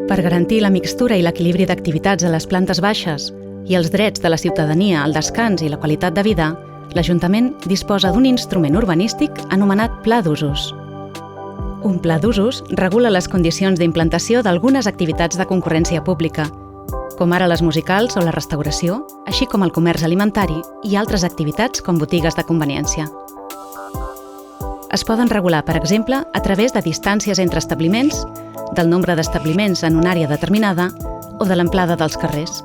Per garantir la mixtura i l'equilibri d'activitats a les plantes baixes i els drets de la ciutadania al descans i la qualitat de vida, l'Ajuntament disposa d'un instrument urbanístic anomenat Pla d'Usos. Un pla d'usos regula les condicions d'implantació d'algunes activitats de concurrència pública, com ara les musicals o la restauració, així com el comerç alimentari i altres activitats com botigues de conveniència. Es poden regular, per exemple, a través de distàncies entre establiments, del nombre d'establiments en una àrea determinada o de l'amplada dels carrers.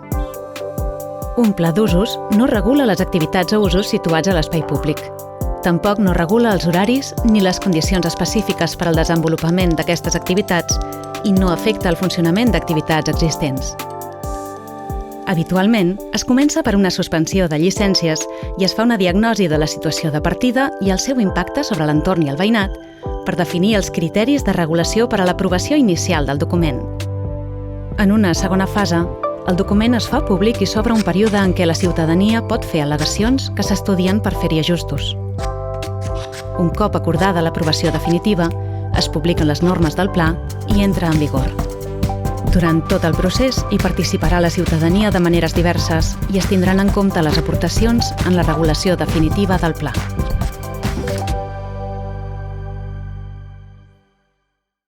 Un pla d'usos no regula les activitats o usos situats a l'espai públic. Tampoc no regula els horaris ni les condicions específiques per al desenvolupament d'aquestes activitats i no afecta el funcionament d'activitats existents. Habitualment, es comença per una suspensió de llicències i es fa una diagnosi de la situació de partida i el seu impacte sobre l'entorn i el veïnat per definir els criteris de regulació per a l'aprovació inicial del document. En una segona fase, el document es fa públic i s'obre un període en què la ciutadania pot fer al·legacions que s'estudien per fer-hi ajustos. Un cop acordada l'aprovació definitiva, es publiquen les normes del pla i entra en vigor. Durant tot el procés hi participarà la ciutadania de maneres diverses i es tindran en compte les aportacions en la regulació definitiva del pla.